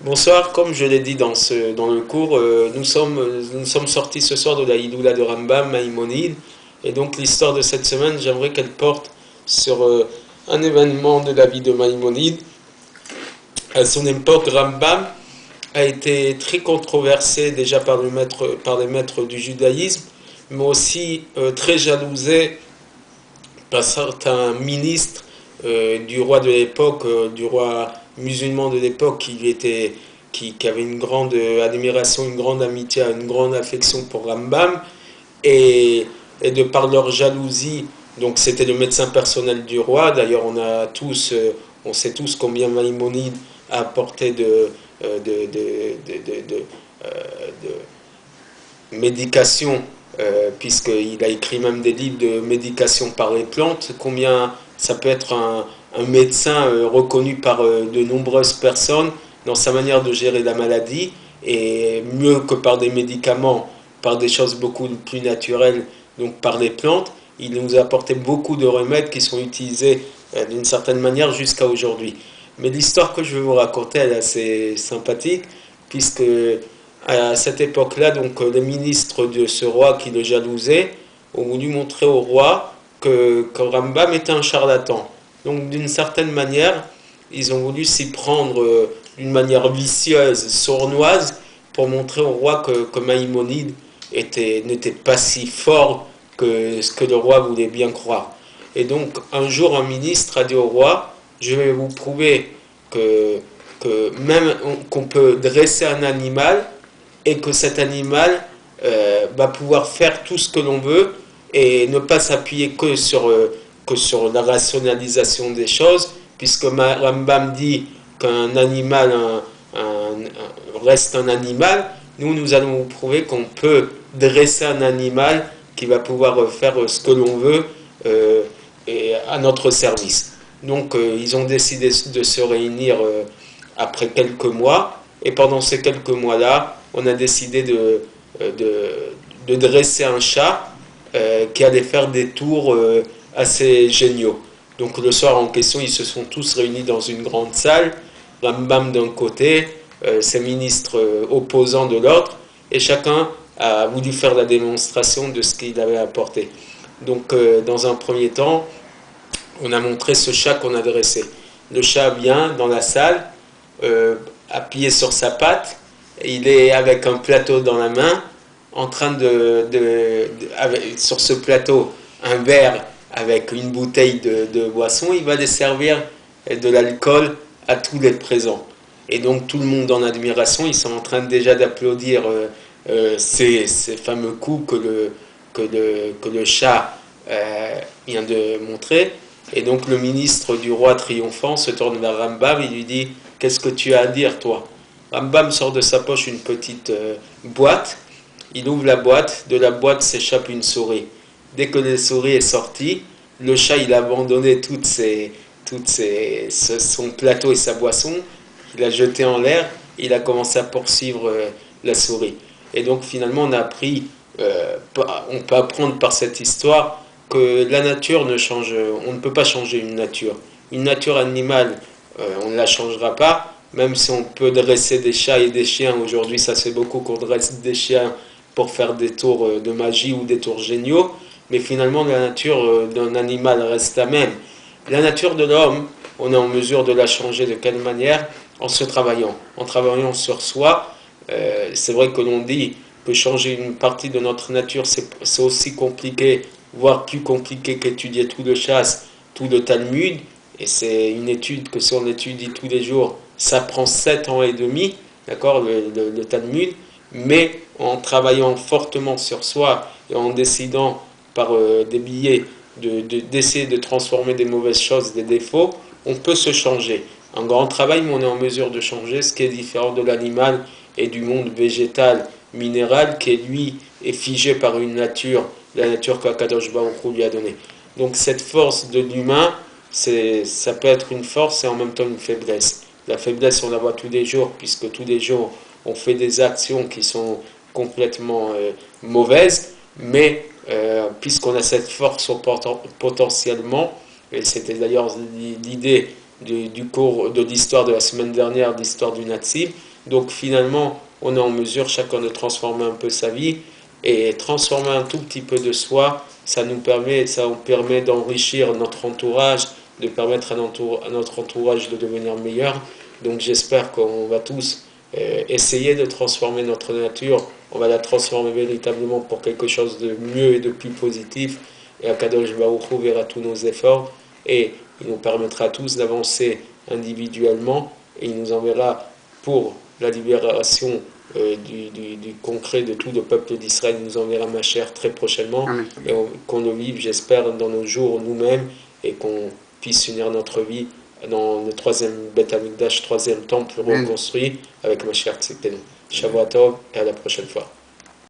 Bonsoir, comme je l'ai dit dans le cours, nous sommes sortis ce soir de la Hidoula de Rambam, Maïmonide, et donc l'histoire de cette semaine, j'aimerais qu'elle porte sur un événement de la vie de Maïmonide. À son époque, Rambam a été très controversé déjà par les maîtres du judaïsme, mais aussi très jalousé par certains ministres du roi de l'époque, du roi musulman de l'époque, qui avait une grande admiration, une grande amitié, une grande affection pour Rambam, et de par leur jalousie, donc c'était le médecin personnel du roi. D'ailleurs, on sait tous combien Maïmonide a apporté euh, de médication, puisqu'il a écrit même des livres de médication par les plantes, combien ça peut être un médecin reconnu par de nombreuses personnes dans sa manière de gérer la maladie, et mieux que par des médicaments, par des choses beaucoup plus naturelles, donc par les plantes. Il nous a apporté beaucoup de remèdes qui sont utilisés d'une certaine manière jusqu'à aujourd'hui. Mais l'histoire que je vais vous raconter, elle est assez sympathique, puisque à cette époque-là, donc les ministres de ce roi qui le jalousait ont voulu montrer au roi que Rambam était un charlatan. Donc d'une certaine manière, ils ont voulu s'y prendre d'une manière vicieuse, sournoise, pour montrer au roi que Maïmonide n'était pas si fort que ce que le roi voulait bien croire. Et donc un jour, un ministre a dit au roi, je vais vous prouver que, que même qu'on peut dresser un animal et que cet animal va pouvoir faire tout ce que l'on veut et ne pas s'appuyer que sur la rationalisation des choses, puisque Rambam dit qu'un animal reste un animal. Nous allons vous prouver qu'on peut dresser un animal qui va pouvoir faire ce que l'on veut et à notre service. Donc ils ont décidé de se réunir après quelques mois, et pendant ces quelques mois-là, on a décidé de dresser un chat qui allait faire des tours assez géniaux. Donc le soir en question, ils se sont tous réunis dans une grande salle, Rambam d'un côté, ses ministres opposants de l'autre, et chacun a voulu faire la démonstration de ce qu'il avait apporté. Donc dans un premier temps, on a montré ce chat qu'on a dressé. Le chat vient dans la salle, appuyé sur sa patte, et il est avec un plateau dans la main, en train sur ce plateau, un verre avec une bouteille de boisson. Il va les servir de l'alcool à tous les présents. Et donc tout le monde en admiration, ils sont en train déjà d'applaudir ces fameux coups que le chat vient de montrer. Et donc le ministre du roi triomphant se tourne vers Rambam et lui dit, qu'est-ce que tu as à dire, toi? Rambam sort de sa poche une petite boîte. Il ouvre la boîte. De la boîte s'échappe une souris. Dès que la souris est sortie, le chat il a abandonné son plateau et sa boisson. Il a jeté en l'air. Il a commencé à poursuivre la souris. Et donc finalement on peut apprendre par cette histoire que la nature ne change, on ne peut pas changer une nature. Une nature animale, on ne la changera pas, même si on peut dresser des chats et des chiens. Aujourd'hui, ça se fait beaucoup qu'on dresse des chiens pour faire des tours de magie ou des tours géniaux, mais finalement, la nature d'un animal reste la même. La nature de l'homme, on est en mesure de la changer de quelle manière? En travaillant sur soi. C'est vrai que l'on dit que changer une partie de notre nature, c'est aussi compliqué, voire plus compliqué qu'étudier tout le chasse, tout le Talmud. Et c'est une étude que si on étudie tous les jours, ça prend 7 ans et demi, d'accord, le Talmud. Mais en travaillant fortement sur soi et en décidant par des billets d'essayer de transformer des mauvaises choses, des défauts, on peut se changer. Un grand travail, mais on est en mesure de changer, ce qui est différent de l'animal et du monde végétal, minéral, qui lui est figé par une nature, la nature qu'Akadosh Baruch Hu lui a donnée. Donc cette force de l'humain, ça peut être une force et en même temps une faiblesse. La faiblesse, on la voit tous les jours, puisque tous les jours, on fait des actions qui sont complètement mauvaises, mais puisqu'on a cette force potentiellement, et c'était d'ailleurs l'idée du cours de l'histoire de la semaine dernière, l'histoire du Nazi. Donc finalement, on est en mesure chacun de transformer un peu sa vie et transformer un tout petit peu de soi. Ça nous permet d'enrichir notre entourage, de permettre à notre entourage de devenir meilleur. Donc j'espère qu'on va tous essayer de transformer notre nature. On va la transformer véritablement pour quelque chose de mieux et de plus positif. Et Akadosh Baruch Hu verra tous nos efforts et il nous permettra tous d'avancer individuellement et il nous enverra pour la libération du concret de tout le peuple d'Israël. Il nous enverra ma chère très prochainement. Amen. Et qu'on le vive, j'espère, dans nos jours nous-mêmes et qu'on puisse unir notre vie dans le troisième Beth Amikdash, troisième temple reconstruit avec ma chère Tzidkenu. Shavua Tov et à la prochaine fois.